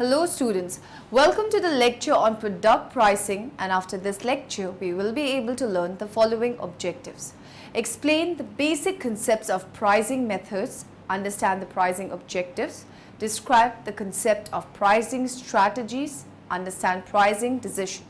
Hello students, welcome to the lecture on product pricing, and after this lecture we will be able to learn the following objectives. Explain the basic concepts of pricing methods, understand the pricing objectives, describe the concept of pricing strategies, understand pricing decision.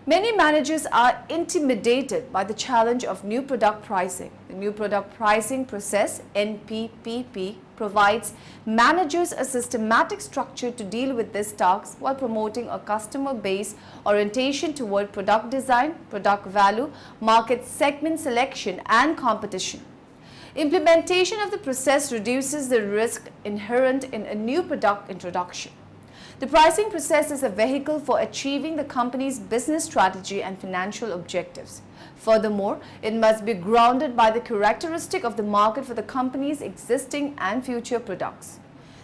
Many managers are intimidated by the challenge of new product pricing. The new product pricing process, NPPP, provides managers a systematic structure to deal with this task while promoting a customer-based orientation toward product design, product value, market segment selection, and competition. Implementation of the process reduces the risk inherent in a new product introduction. The pricing process is a vehicle for achieving the company's business strategy and financial objectives. Furthermore, it must be grounded by the characteristic of the market for the company's existing and future products.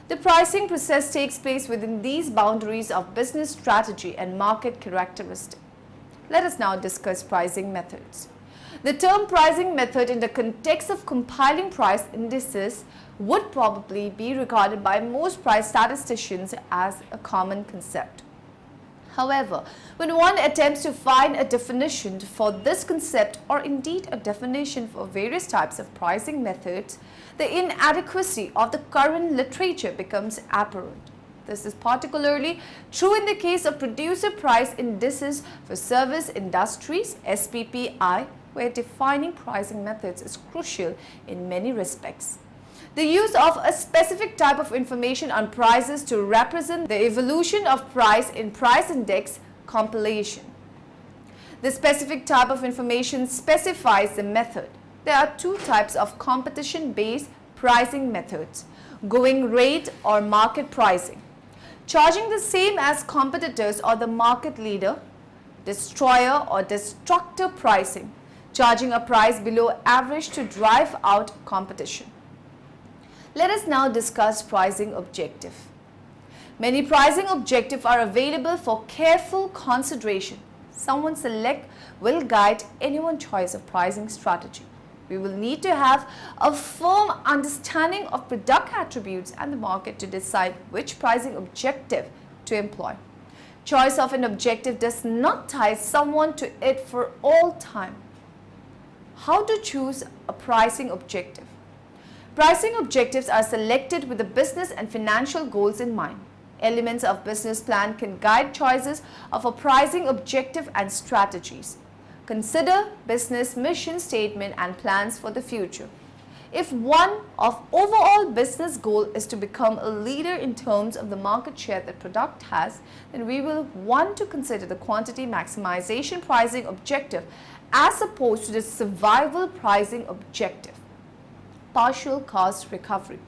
The pricing process takes place within these boundaries of business strategy and market characteristic. Let us now discuss pricing methods. The term pricing method in the context of compiling price indices would probably be regarded by most price statisticians as a common concept. However, when one attempts to find a definition for this concept, or indeed a definition for various types of pricing methods, the inadequacy of the current literature becomes apparent. This is particularly true in the case of producer price indices for service industries, SPPI, where defining pricing methods is crucial in many respects. The use of a specific type of information on prices to represent the evolution of price in price index compilation. The specific type of information specifies the method. There are two types of competition-based pricing methods: going rate or market pricing, charging the same as competitors or the market leader; destroyer or destructor pricing, charging a price below average to drive out competition. Let us now discuss pricing objective. Many pricing objectives are available for careful consideration. Someone select will guide anyone's choice of pricing strategy. We will need to have a firm understanding of product attributes and the market to decide which pricing objective to employ. Choice of an objective does not tie someone to it for all time. How to choose a pricing objective? Pricing objectives are selected with the business and financial goals in mind. Elements of business plan can guide choices of a pricing objective and strategies. Consider business mission statement and plans for the future. If one of overall business goal is to become a leader in terms of the market share that product has, then we will want to consider the quantity maximization pricing objective as opposed to the survival pricing objective. Partial cost recovery.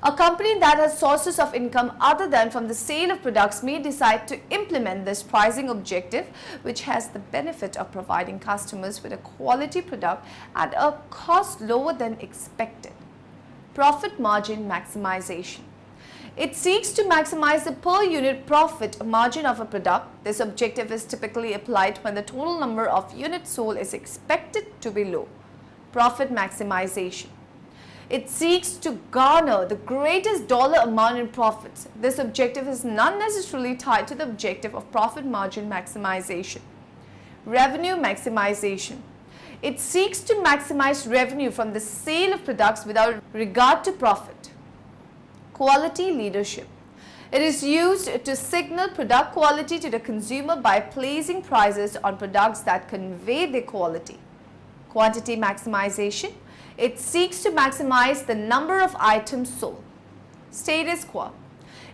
A company that has sources of income other than from the sale of products may decide to implement this pricing objective, which has the benefit of providing customers with a quality product at a cost lower than expected. Profit margin maximization. It seeks to maximize the per unit profit margin of a product. This objective is typically applied when the total number of units sold is expected to be low. Profit maximization. It seeks to garner the greatest dollar amount in profits. This objective is not necessarily tied to the objective of profit margin maximization. Revenue maximization. It seeks to maximize revenue from the sale of products without regard to profit. Quality leadership. It is used to signal product quality to the consumer by placing prices on products that convey their quality. Quantity maximization. It seeks to maximize the number of items sold. Status quo.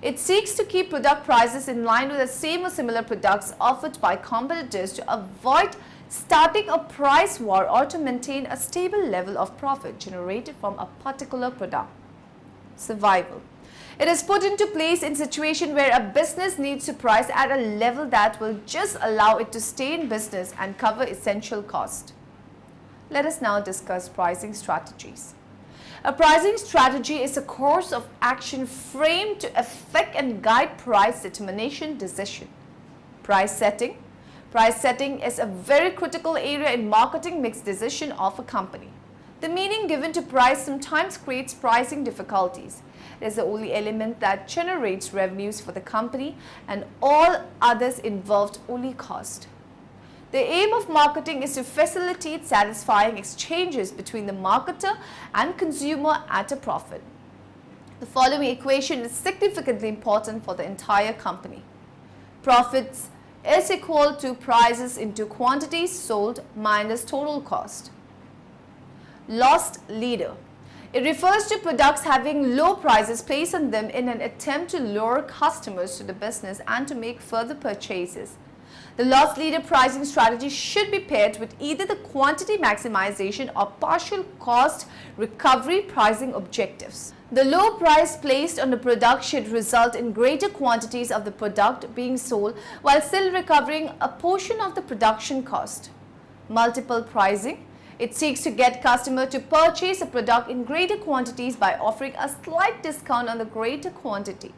It seeks to keep product prices in line with the same or similar products offered by competitors to avoid starting a price war or to maintain a stable level of profit generated from a particular product. Survival. It is put into place in situation where a business needs to price at a level that will just allow it to stay in business and cover essential costs. Let us now discuss pricing strategies. A pricing strategy is a course of action framed to affect and guide price determination decision. Price setting. Price setting is a very critical area in marketing mix decision of a company. The meaning given to price sometimes creates pricing difficulties. It is the only element that generates revenues for the company, and all others involved only cost. The aim of marketing is to facilitate satisfying exchanges between the marketer and consumer at a profit. The following equation is significantly important for the entire company. Profits is equal to prices into quantities sold minus total cost. Lost leader. It refers to products having low prices placed on them in an attempt to lure customers to the business and to make further purchases. The loss leader pricing strategy should be paired with either the quantity maximization or partial cost recovery pricing objectives. The low price placed on the product should result in greater quantities of the product being sold while still recovering a portion of the production cost. Multiple pricing. It seeks to get customers to purchase a product in greater quantities by offering a slight discount on the greater quantity.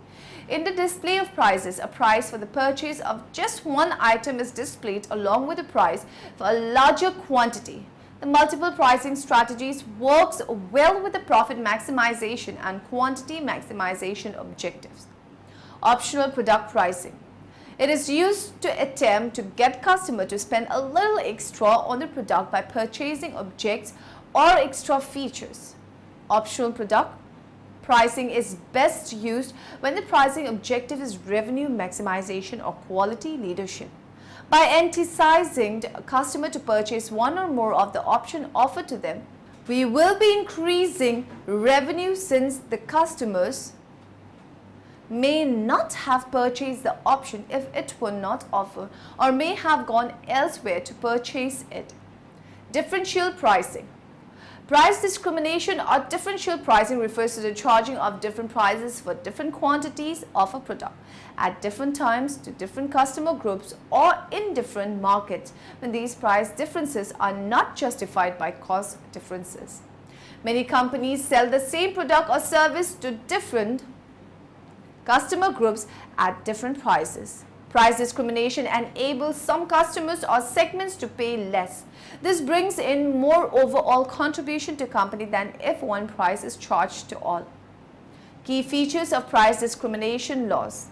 In the display of prices, a price for the purchase of just one item is displayed along with a price for a larger quantity. The multiple pricing strategies works well with the profit maximization and quantity maximization objectives. Optional product pricing. It is used to attempt to get customers to spend a little extra on the product by purchasing objects or extra features. Optional product pricing is best used when the pricing objective is revenue maximization or quality leadership. By enticing the customer to purchase one or more of the options offered to them, we will be increasing revenue since the customers may not have purchased the option if it were not offered or may have gone elsewhere to purchase it. Differential pricing. Price discrimination or differential pricing refers to the charging of different prices for different quantities of a product at different times to different customer groups or in different markets when these price differences are not justified by cost differences. Many companies sell the same product or service to different customer groups at different prices. Price discrimination enables some customers or segments to pay less. This brings in more overall contribution to company than if one price is charged to all. Key features of price discrimination laws.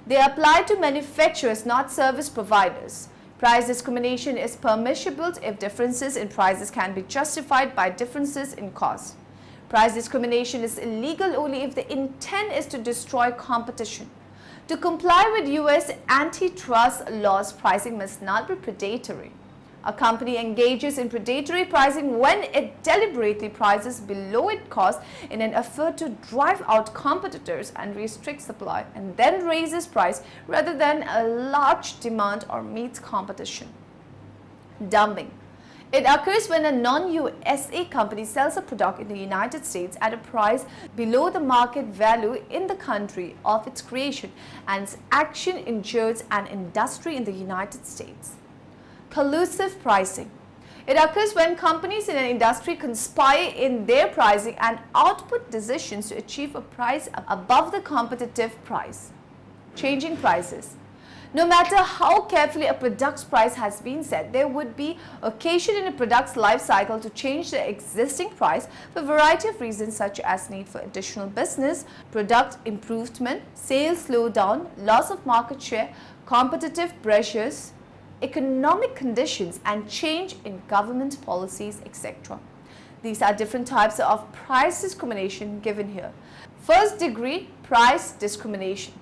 They apply to manufacturers, not service providers. Price discrimination is permissible if differences in prices can be justified by differences in cost. Price discrimination is illegal only if the intent is to destroy competition. To comply with US antitrust laws, pricing must not be predatory. A company engages in predatory pricing when it deliberately prices below its cost in an effort to drive out competitors and restrict supply, and then raises price rather than a large demand or meets competition. Dumping. It occurs when a non-USA company sells a product in the United States at a price below the market value in the country of its creation, and its action injures an industry in the United States. Collusive pricing. It occurs when companies in an industry conspire in their pricing and output decisions to achieve a price above the competitive price. Changing prices. No matter how carefully a product's price has been set, there would be occasion in a product's life cycle to change the existing price for a variety of reasons such as need for additional business, product improvement, sales slowdown, loss of market share, competitive pressures, economic conditions, and change in government policies, etc. These are different types of price discrimination given here. First degree price discrimination.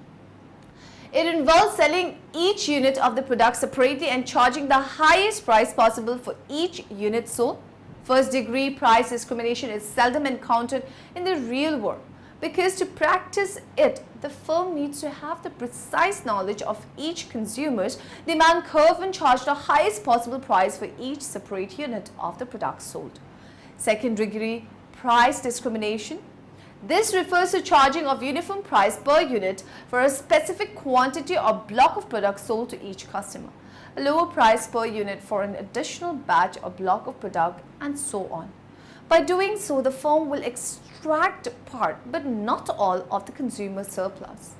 It involves selling each unit of the product separately and charging the highest price possible for each unit sold. First degree price discrimination is seldom encountered in the real world because to practice it, the firm needs to have the precise knowledge of each consumer's demand curve and charge the highest possible price for each separate unit of the product sold. Second degree price discrimination. This refers to charging of uniform price per unit for a specific quantity or block of products sold to each customer, a lower price per unit for an additional batch or block of product, and so on. By doing so, the firm will extract part but not all of the consumer surplus.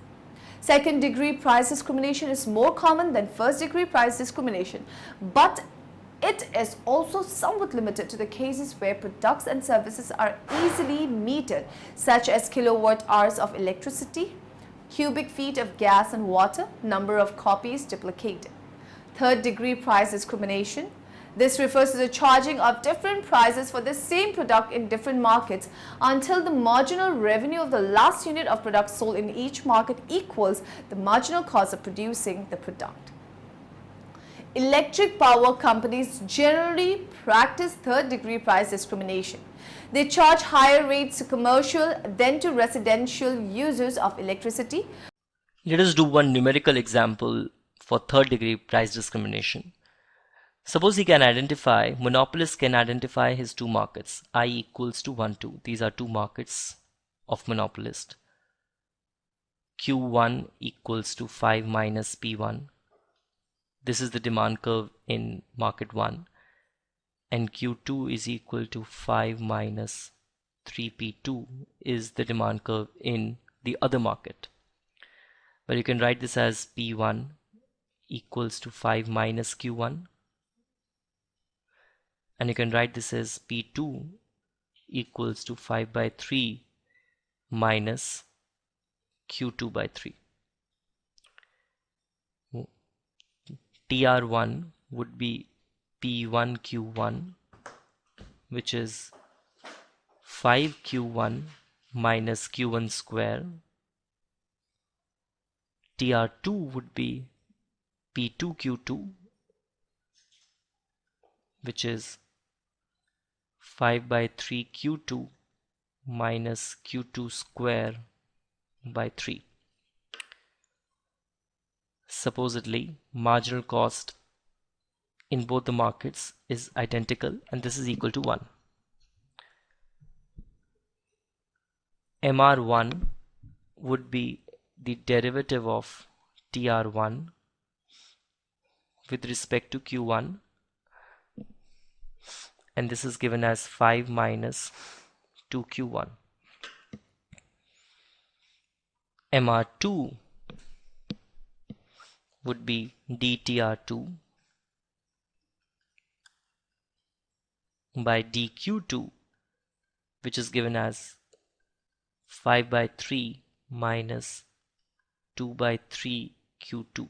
Second degree price discrimination is more common than first degree price discrimination, but it is also somewhat limited to the cases where products and services are easily metered, such as kilowatt hours of electricity, cubic feet of gas and water, number of copies duplicated. Third-degree price discrimination. This refers to the charging of different prices for the same product in different markets until the marginal revenue of the last unit of product sold in each market equals the marginal cost of producing the product. Electric power companies generally practice third-degree price discrimination. They charge higher rates to commercial than to residential users of electricity. Let us do one numerical example for third-degree price discrimination. Suppose monopolist can identify his two markets, I equals to 1, 2. These are two markets of monopolist. Q1 equals to 5 minus P1. This is the demand curve in market 1. And Q2 is equal to 5 minus 3P2 is the demand curve in the other market. But you can write this as P1 equals to 5 minus Q1. And you can write this as P2 equals to 5 by 3 minus Q2 by 3. TR1 would be P1 Q1, which is 5 Q1 minus Q1 square. TR2 would be P2 Q2, which is 5 by 3 Q2 minus Q2 square by 3. Supposedly, marginal cost in both the markets is identical, and this is equal to 1. MR1 would be the derivative of TR1 with respect to Q1, and this is given as 5 minus 2Q1. MR2 would be dTR2 by dQ2, which is given as 5 by 3 minus 2 by 3 Q2.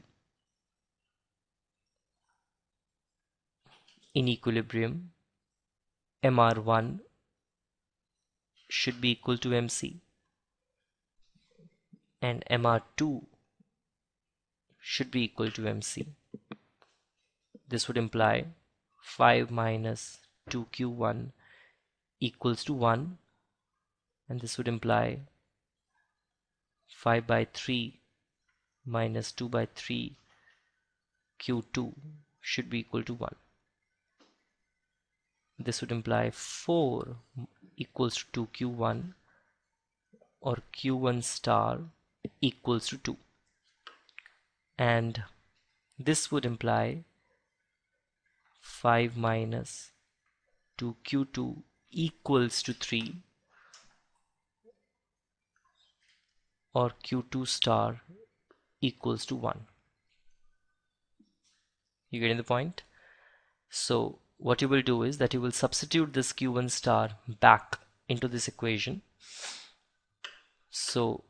In equilibrium, MR1 should be equal to MC and MR2 should be equal to MC. This would imply 5 minus 2Q1 equals to 1, and this would imply 5 by 3 minus 2 by 3 Q2 should be equal to 1. This would imply 4 equals to 2Q1, or Q1 star equals to 2. And this would imply 5 minus 2Q2 equals to 3, or Q2 star equals to 1. You getting the point? So what you will do is that you will substitute this Q1 star back into this equation. So,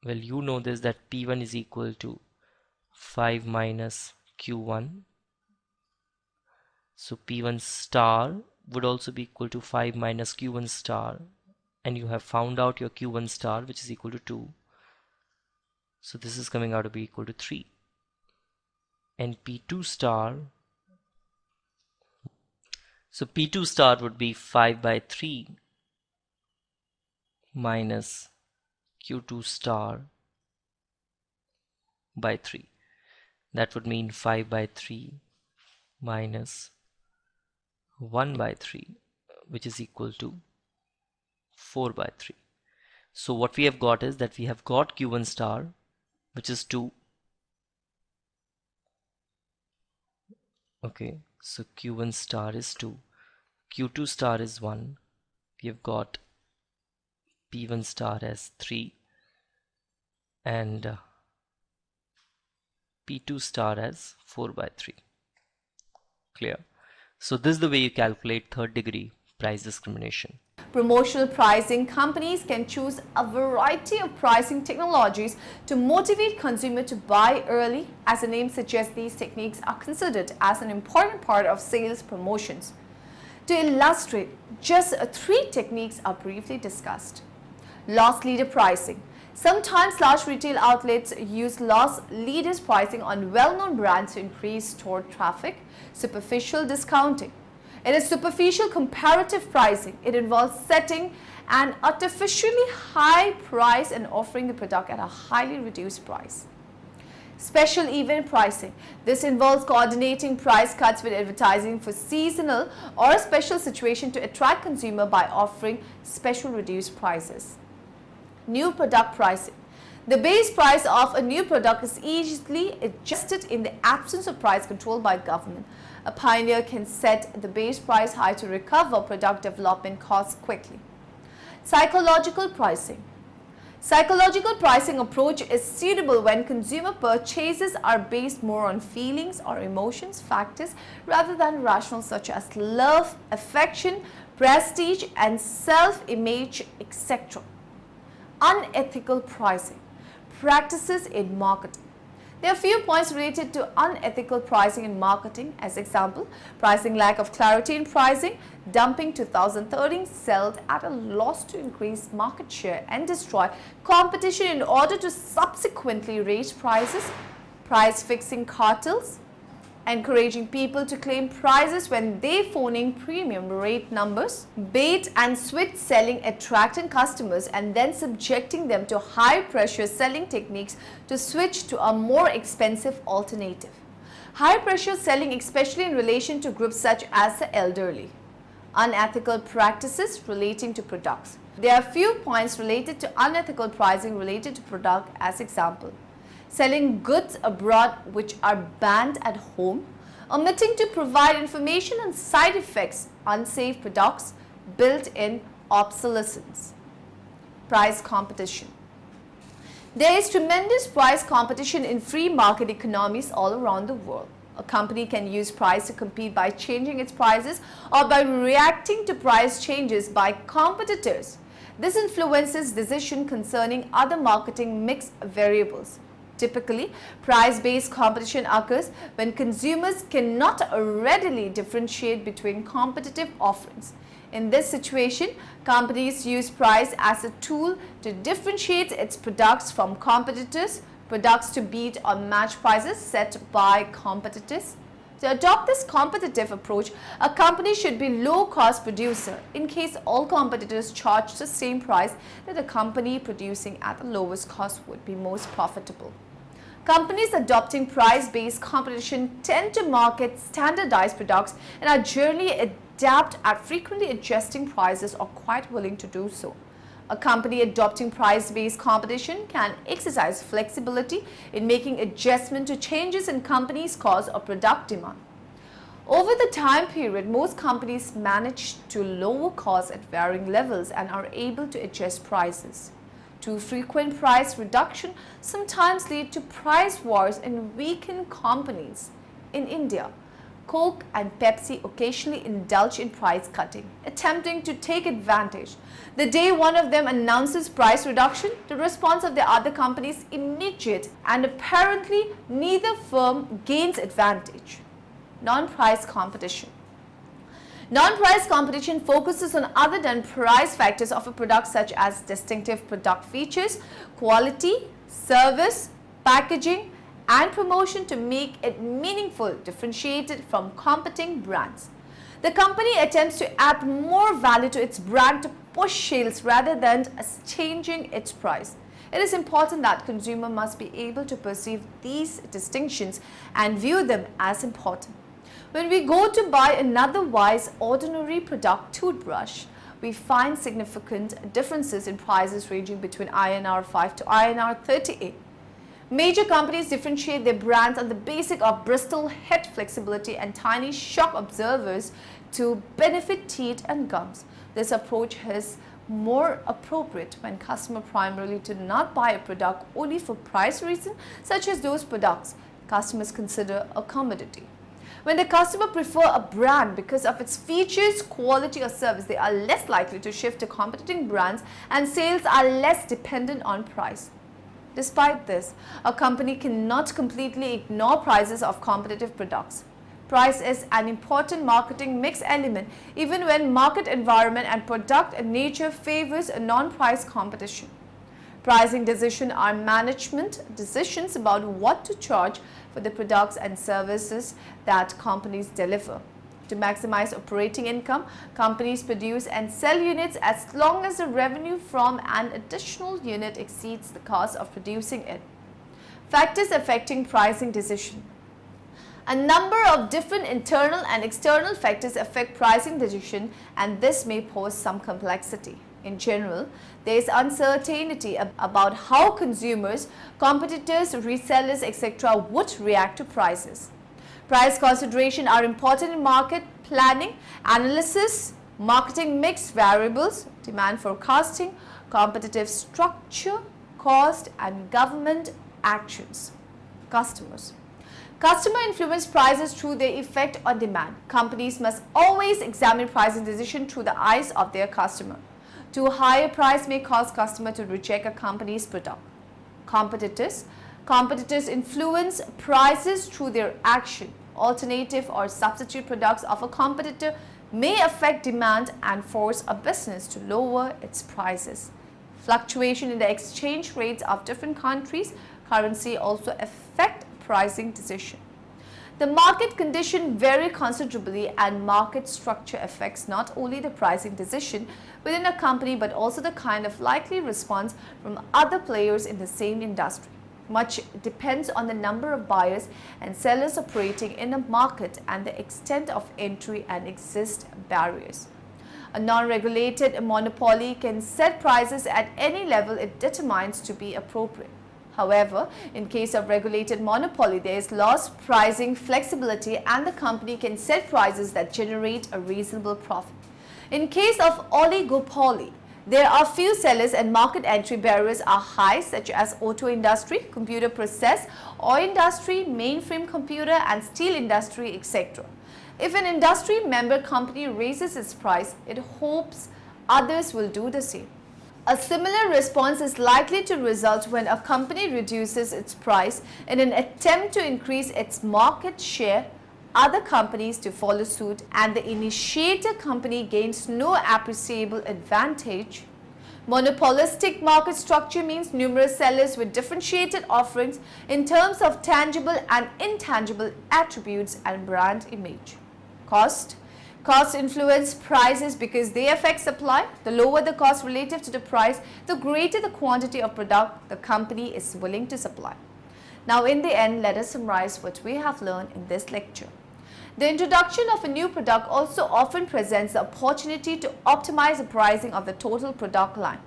well, you know this, that P1 is equal to 5 minus Q1. So P1 star would also be equal to 5 minus Q1 star, and you have found out your Q1 star, which is equal to 2. So this is coming out to be equal to 3. And P2 star, so P2 star would be 5 by 3 minus Q2 star by 3. That would mean 5 by 3 minus 1 by 3, which is equal to 4 by 3. So what we have got is that we have got Q1 star, which is 2. Okay, so Q1 star is 2. Q2 star is 1. We have got P1 star as 3 and P2 star as 4 by 3. Clear? So this is the way you calculate third degree price discrimination. Promotional pricing, companies can choose a variety of pricing technologies to motivate consumer to buy early. As the name suggests, these techniques are considered as an important part of sales promotions. To illustrate, just three techniques are briefly discussed. Loss leader pricing. Sometimes large retail outlets use loss leaders pricing on well-known brands to increase store traffic. Superficial discounting. It is superficial comparative pricing. It involves setting an artificially high price and offering the product at a highly reduced price. Special event pricing. This involves coordinating price cuts with advertising for seasonal or a special situation to attract consumer by offering special reduced prices. New product pricing. The base price of a new product is easily adjusted in the absence of price control by government. A pioneer can set the base price high to recover product development costs quickly. Psychological pricing. Psychological pricing approach is suitable when consumer purchases are based more on feelings or emotions factors rather than rational, such as love, affection, prestige, and self-image, etc. Unethical pricing practices in marketing. There are few points related to unethical pricing in marketing. As example, pricing lack of clarity in pricing, dumping 2013 sales at a loss to increase market share and destroy competition in order to subsequently raise prices, price fixing cartels, encouraging people to claim prices when they phoning premium rate numbers, bait and switch selling, attracting customers and then subjecting them to high pressure selling techniques to switch to a more expensive alternative. High pressure selling, especially in relation to groups such as the elderly. Unethical practices relating to products. There are few points related to unethical pricing related to product. As example, selling goods abroad which are banned at home, omitting to provide information on side effects, unsafe products, built-in obsolescence. Price competition. There is tremendous price competition in free market economies all around the world. A company can use price to compete by changing its prices or by reacting to price changes by competitors. This influences decision concerning other marketing mix variables. Typically, price-based competition occurs when consumers cannot readily differentiate between competitive offerings. In this situation, companies use price as a tool to differentiate its products from competitors, products to beat or match prices set by competitors. To adopt this competitive approach, a company should be low-cost producer. In case all competitors charge the same price, then the company producing at the lowest cost would be most profitable. Companies adopting price-based competition tend to market standardized products and are generally adept at frequently adjusting prices or quite willing to do so. A company adopting price-based competition can exercise flexibility in making adjustment to changes in company's cost or product demand. Over the time period, most companies manage to lower costs at varying levels and are able to adjust prices. Too frequent price reduction sometimes lead to price wars and weaken companies. In India, Coke and Pepsi occasionally indulge in price cutting, attempting to take advantage. The day one of them announces price reduction, the response of the other company is immediate and apparently neither firm gains advantage. Non-price competition. Non-price competition focuses on other than price factors of a product such as distinctive product features, quality, service, packaging, and promotion to make it meaningful, differentiated from competing brands. The company attempts to add more value to its brand to push sales rather than changing its price. It is important that consumer must be able to perceive these distinctions and view them as important. When we go to buy an otherwise ordinary product toothbrush, we find significant differences in prices ranging between INR 5 to INR 38. Major companies differentiate their brands on the basis of bristle head flexibility and tiny shock absorbers to benefit teeth and gums. This approach is more appropriate when customers primarily do not buy a product only for price reasons, such as those products customers consider a commodity. When the customer prefer a brand because of its features, quality or service, they are less likely to shift to competing brands and sales are less dependent on price. Despite this, a company cannot completely ignore prices of competitive products. Price is an important marketing mix element even when market environment and product nature favors a non-price competition. Pricing decisions are management decisions about what to charge for the products and services that companies deliver. To maximize operating income, companies produce and sell units as long as the revenue from an additional unit exceeds the cost of producing it. Factors affecting pricing decision. A number of different internal and external factors affect pricing decision, and this may pose some complexity. In general, there is uncertainty about how consumers, competitors, resellers, etc. would react to prices. Price considerations are important in market planning, analysis, marketing mix variables, demand forecasting, competitive structure, cost, and government actions. Customers. Customer influence prices through their effect on demand. Companies must always examine pricing decisions through the eyes of their customer. Too high a price may cause customer to reject a company's product. Competitors. Competitors influence prices through their action. Alternative or substitute products of a competitor may affect demand and force a business to lower its prices. Fluctuation in the exchange rates of different countries' currency also affect pricing decision. The market condition vary considerably, and market structure affects not only the pricing decision within a company but also the kind of likely response from other players in the same industry. Much depends on the number of buyers and sellers operating in a market and the extent of entry and exit barriers. A non-regulated monopoly can set prices at any level it determines to be appropriate. However, in case of regulated monopoly, there is loss pricing flexibility and the company can set prices that generate a reasonable profit. In case of oligopoly, there are few sellers and market entry barriers are high, such as auto industry, computer process, oil industry, mainframe computer and steel industry, etc. If an industry member company raises its price, it hopes others will do the same. A similar response is likely to result when a company reduces its price in an attempt to increase its market share, other companies to follow suit, and the initiator company gains no appreciable advantage. Monopolistic market structure means numerous sellers with differentiated offerings in terms of tangible and intangible attributes and brand image. Cost. Costs influence prices because they affect supply. The lower the cost relative to the price, the greater the quantity of product the company is willing to supply. Now, in the end, let us summarize what we have learned in this lecture. The introduction of a new product also often presents the opportunity to optimize the pricing of the total product line.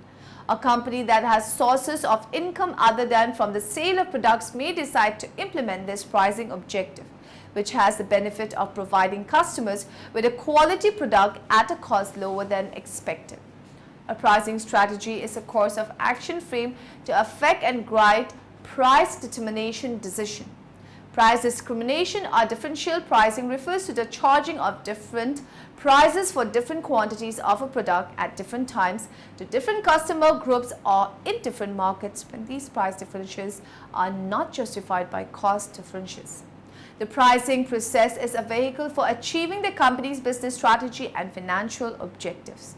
A company that has sources of income other than from the sale of products may decide to implement this pricing objective, which has the benefit of providing customers with a quality product at a cost lower than expected. A pricing strategy is a course of action frame to affect and guide price determination decision. Price discrimination or differential pricing refers to the charging of different prices for different quantities of a product at different times to different customer groups or in different markets when these price differentials are not justified by cost differentials. The pricing process is a vehicle for achieving the company's business strategy and financial objectives.